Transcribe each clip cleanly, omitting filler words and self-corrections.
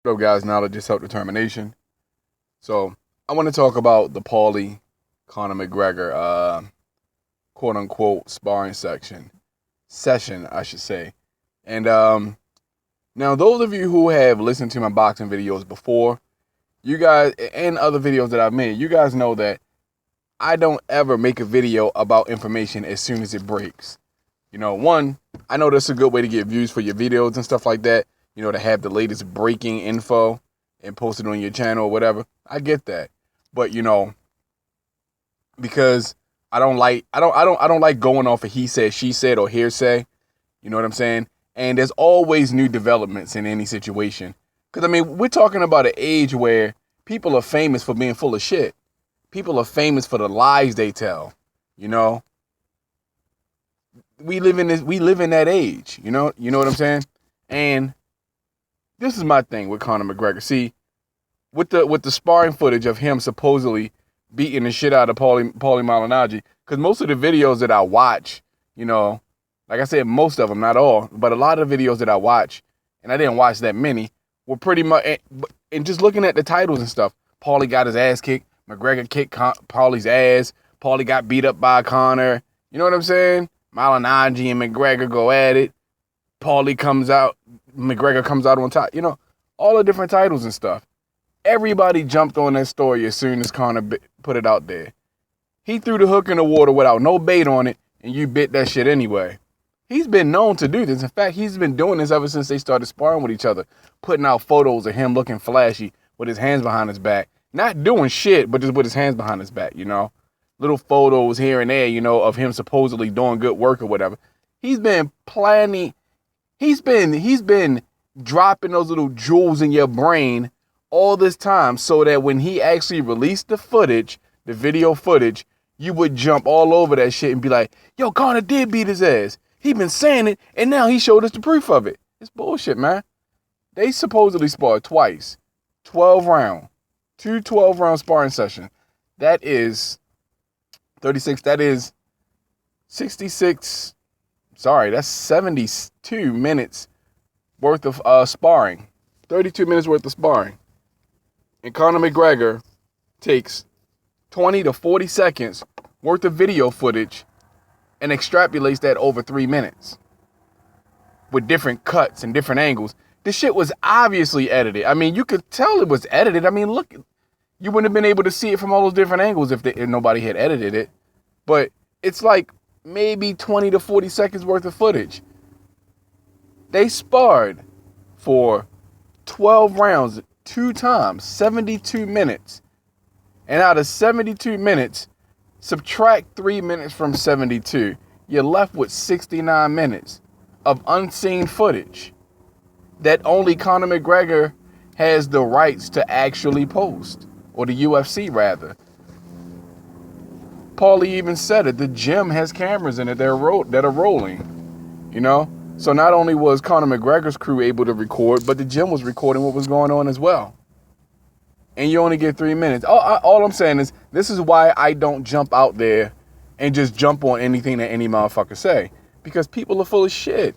So guys, knowledge is self-determination. So I want to talk about the Paulie Conor McGregor quote unquote sparring session, I should say. And now those of you who have listened to my boxing videos before, you guys, and other videos that I've made, you guys know that I don't ever make a video about information as soon as it breaks. One, I know that's a good way to get views for your videos and stuff like that, to have the latest breaking info and post it on your channel or whatever. I get that. But, because I don't like going off of he said, she said, or hearsay. You know what I'm saying? And there's always new developments in any situation. Because, we're talking about an age where people are famous for being full of shit. People are famous for the lies they tell. We live in that age. You know what I'm saying? And this is my thing with Conor McGregor. See, with the sparring footage of him supposedly beating the shit out of Paulie Malignaggi, because most of the videos that I watch, like I said, most of them, not all, but a lot of the videos that I watch, and I didn't watch that many, were pretty much, and just looking at the titles and stuff, Paulie got his ass kicked, McGregor kicked Paulie's ass, Paulie got beat up by Conor, you know what I'm saying? Malignaggi and McGregor go at it, Paulie comes out, McGregor comes out on top, all the different titles and stuff. Everybody jumped on that story as soon as Conor put it out there. He threw the hook in the water without no bait on it, and you bit that shit anyway. He's been known to do this. In fact, he's been doing this ever since they started sparring with each other, putting out photos of him looking flashy with his hands behind his back. Not doing shit, but just with his hands behind his back, Little photos here and there, of him supposedly doing good work or whatever. He's been planning, he's been dropping those little jewels in your brain all this time so that when he actually released the footage, the video footage, you would jump all over that shit and be like, yo, Conor did beat his ass. He been saying it, and now he showed us the proof of it. It's bullshit, man. They supposedly sparred twice. 12 round. 2 12-round sparring sessions. That is 36. That is 66. Sorry, that's 72 minutes worth of sparring. 32 minutes worth of sparring. And Conor McGregor takes 20 to 40 seconds worth of video footage and extrapolates that over 3 minutes with different cuts and different angles. This shit was obviously edited. You could tell it was edited. Look, you wouldn't have been able to see it from all those different angles if nobody had edited it. But it's like maybe 20 to 40 seconds worth of footage. They sparred for 12 rounds, 2 times, 72 minutes. And out of 72 minutes, subtract 3 minutes from 72. You're left with 69 minutes of unseen footage that only Conor McGregor has the rights to actually post, or the UFC rather. Paulie even said it. The gym has cameras in it that are rolling, So not only was Conor McGregor's crew able to record, but the gym was recording what was going on as well. And you only get 3 minutes. All I'm saying is, this is why I don't jump out there and just jump on anything that any motherfucker say. Because people are full of shit.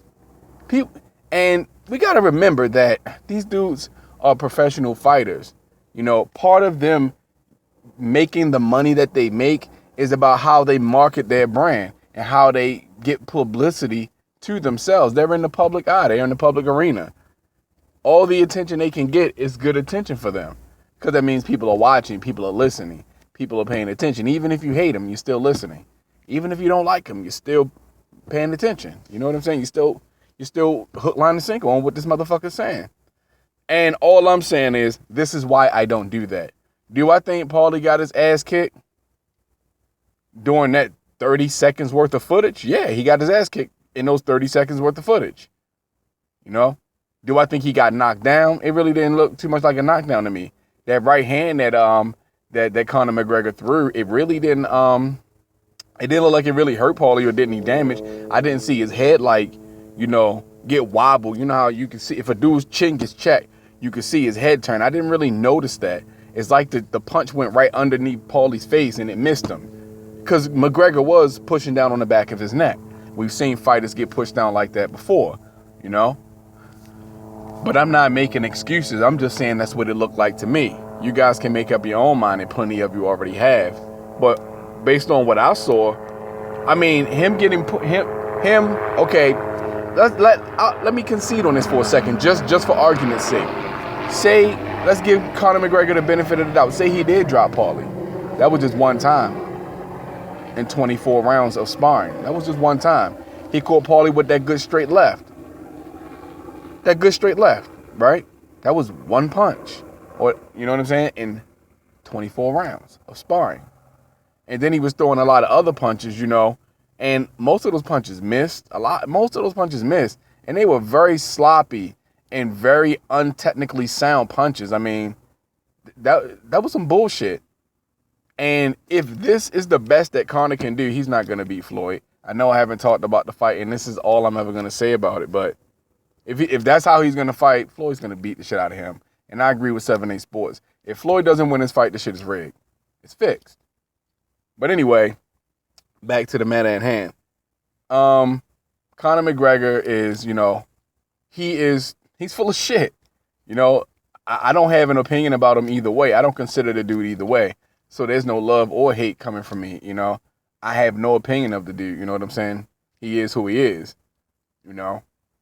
And we got to remember that these dudes are professional fighters. Part of them making the money that they make is about how they market their brand and how they get publicity to themselves. They're in the public eye. They're in the public arena. All the attention they can get is good attention for them. Because that means people are watching, people are listening, people are paying attention. Even if you hate them, you're still listening. Even if you don't like them, you're still paying attention. You know what I'm saying? You're still hook, line, and sinker on what this motherfucker's saying. And all I'm saying is, this is why I don't do that. Do I think Paulie got his ass kicked during that 30 seconds worth of footage? Yeah, he got his ass kicked in those 30 seconds worth of footage. Do I think he got knocked down? It really didn't look too much like a knockdown to me. That right hand that Conor McGregor threw, it really didn't it didn't look like it really hurt Paulie or did any damage. I didn't see his head get wobbled. You know how you can see if a dude's chin gets checked, you can see his head turn. I didn't really notice that. It's like the punch went right underneath Paulie's face and it missed him. Because McGregor was pushing down on the back of his neck. We've seen fighters get pushed down like that before, But I'm not making excuses. I'm just saying that's what it looked like to me. You guys can make up your own mind, and plenty of you already have. But based on what I saw, I mean, him getting him. Okay, let me concede on this for a second, just for argument's sake. Say, let's give Conor McGregor the benefit of the doubt. Say he did drop Paulie. That was just one time in 24 rounds of sparring. That was just one time. He caught Paulie with that good straight left. That good straight left, right? That was one punch. Or, you know what I'm saying? In 24 rounds of sparring. And then he was throwing a lot of other punches, and most of those punches missed. Most of those punches missed. And they were very sloppy and very untechnically sound punches. I mean, that was some bullshit. And if this is the best that Conor can do, he's not going to beat Floyd. I know I haven't talked about the fight, and this is all I'm ever going to say about it. But if that's how he's going to fight, Floyd's going to beat the shit out of him. And I agree with 7-8 Sports. If Floyd doesn't win this fight, the shit is rigged. It's fixed. But anyway, back to the matter at hand. Conor McGregor is, he's full of shit. I don't have an opinion about him either way. I don't consider the dude either way. So there's no love or hate coming from me, I have no opinion of the dude, you know what I'm saying? He is who he is,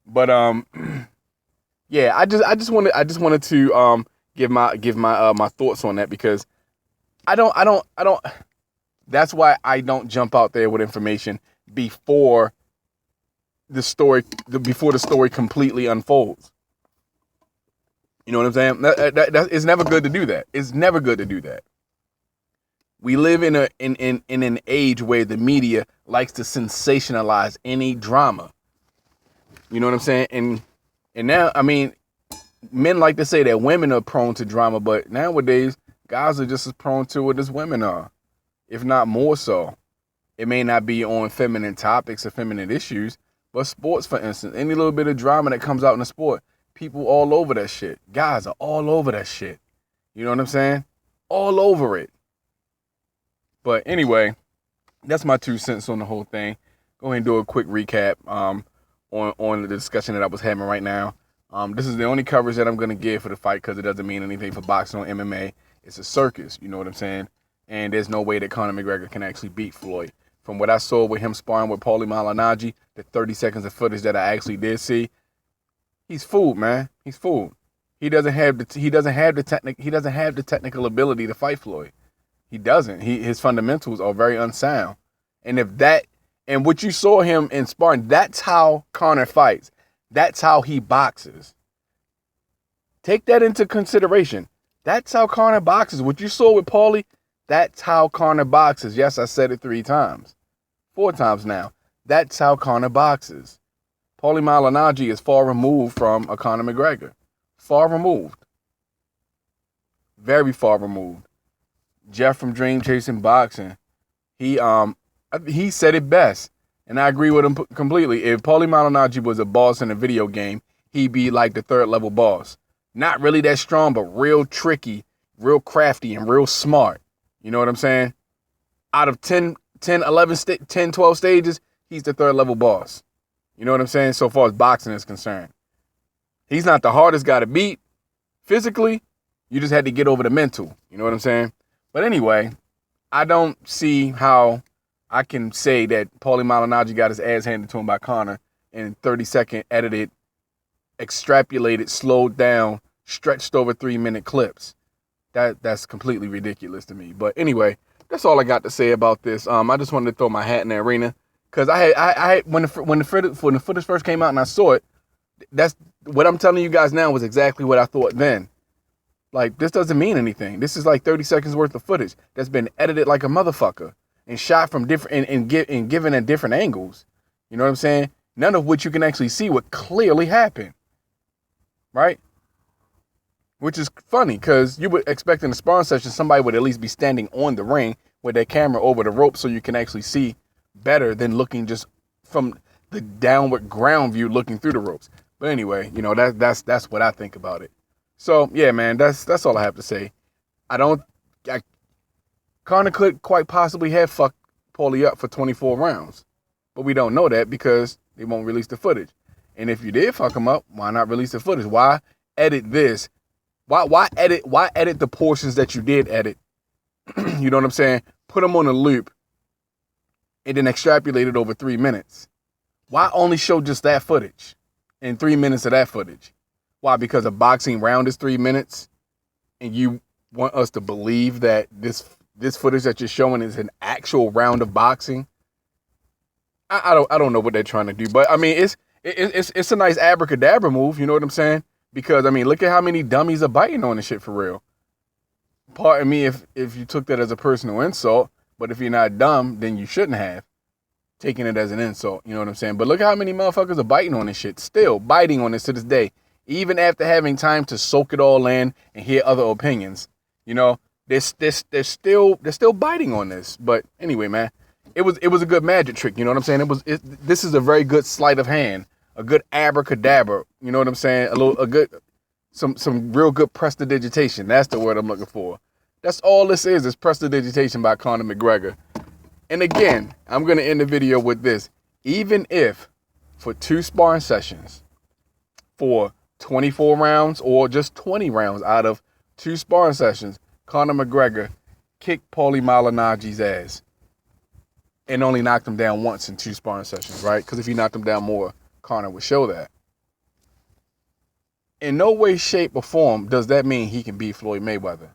But yeah, I just wanted to give my thoughts on that, because I don't that's why I don't jump out there with information before the story completely unfolds. You know what I'm saying? That it's never good to do that. It's never good to do that. We live in an age where the media likes to sensationalize any drama. You know what I'm saying? And now, I mean, men like to say that women are prone to drama, but nowadays, guys are just as prone to it as women are, if not more so. It may not be on feminine topics or feminine issues, but sports, for instance, any little bit of drama that comes out in the sport, people all over that shit. Guys are all over that shit. You know what I'm saying? All over it. But anyway, that's my 2 cents on the whole thing. Go ahead and do a quick recap on the discussion that I was having right now. This is the only coverage that I'm going to give for the fight, because it doesn't mean anything for boxing or MMA. It's a circus, you know what I'm saying? And there's no way that Conor McGregor can actually beat Floyd. From what I saw with him sparring with Paulie Malignaggi, the 30 seconds of footage that I actually did see, he's fooled, man. He's fooled. He doesn't have the technical ability to fight Floyd. He doesn't. His fundamentals are very unsound. And what you saw him in sparring, that's how Conor fights. That's how he boxes. Take that into consideration. That's how Conor boxes. What you saw with Paulie, that's how Conor boxes. Yes, I said it 3 times. 4 times now. That's how Conor boxes. Paulie Malignaggi is far removed from a Conor McGregor. Far removed. Very far removed. Jeff from Dream Chasing Boxing, he said it best, and I agree with him completely. If Paulie Malignaggi was a boss in a video game, he'd be like the 3rd level boss. Not really that strong, but real tricky, real crafty, and real smart. You know what I'm saying? Out of 10, 11, 10, 12 stages, he's the 3rd level boss. You know what I'm saying? So far as boxing is concerned. He's not the hardest guy to beat physically. You just had to get over the mental. You know what I'm saying? But anyway, I don't see how I can say that Paulie Malignaggi got his ass handed to him by Conor in 30-second edited, extrapolated, slowed down, stretched over 3-minute clips. That's completely ridiculous to me. But anyway, that's all I got to say about this. I just wanted to throw my hat in the arena, because I when the footage first came out and I saw it, that's what I'm telling you guys now was exactly what I thought then. Like, this doesn't mean anything. This is like 30 seconds worth of footage that's been edited like a motherfucker and shot from different and given at different angles. You know what I'm saying? None of which you can actually see what clearly happened. Right? Which is funny, because you would expect in a sparring session somebody would at least be standing on the ring with their camera over the rope so you can actually see better than looking just from the downward ground view looking through the ropes. But anyway, that's what I think about it. So, yeah, man, that's all I have to say. Conor could quite possibly have fucked Paulie up for 24 rounds. But we don't know that because they won't release the footage. And if you did fuck him up, why not release the footage? Why edit this? Why edit the portions that you did edit? You know what I'm saying? Put them on a loop and then extrapolate it over 3 minutes. Why only show just that footage and 3 minutes of that footage? Why? Because a boxing round is 3 minutes and you want us to believe that this footage that you're showing is an actual round of boxing? I don't know what they're trying to do, but I mean it's a nice abracadabra move, you know what I'm saying? Because I mean, look at how many dummies are biting on this shit for real. Pardon me if you took that as a personal insult, but if you're not dumb, then you shouldn't have taken it as an insult, you know what I'm saying? But look how many motherfuckers are biting on this shit, still biting on this to this day, even after having time to soak it all in and hear other opinions. You know, they're still biting on this. But anyway, man, it was a good magic trick, you know what I'm saying? This is a very good sleight of hand, a good abracadabra, you know what I'm saying? Some real good prestidigitation. That's the word I'm looking for. That's all this is prestidigitation by Conor McGregor. And again, I'm going to end the video with this. Even if for 2 sparring sessions, for 24 rounds or just 20 rounds out of 2 sparring sessions, Conor McGregor kicked Paulie Malignaggi's ass and only knocked him down once in 2 sparring sessions, right? Because if he knocked him down more, Conor would show that. In no way, shape, or form does that mean he can beat Floyd Mayweather.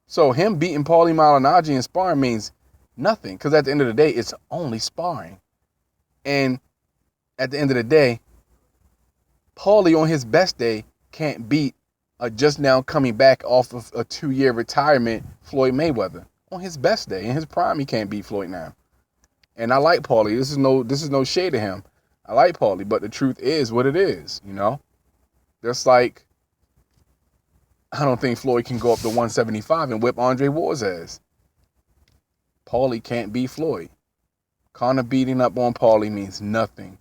So him beating Paulie Malignaggi in sparring means nothing, because at the end of the day, it's only sparring. And at the end of the day, Paulie on his best day can't beat a just now coming back off of a 2-year retirement Floyd Mayweather. On his best day, in his prime, he can't beat Floyd now. And I like Paulie. This is no shade to him. I like Paulie, but the truth is what it is, you know? Just like I don't think Floyd can go up to 175 and whip Andre Ward's ass. Paulie can't beat Floyd. Conor beating up on Paulie means nothing.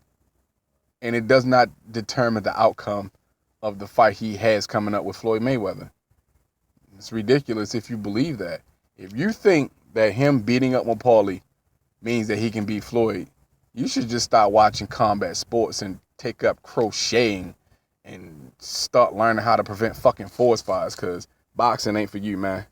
And it does not determine the outcome of the fight he has coming up with Floyd Mayweather. It's ridiculous if you believe that. If you think that him beating up on Paulie means that he can beat Floyd, you should just start watching combat sports and take up crocheting and start learning how to prevent fucking forest fires, because boxing ain't for you, man.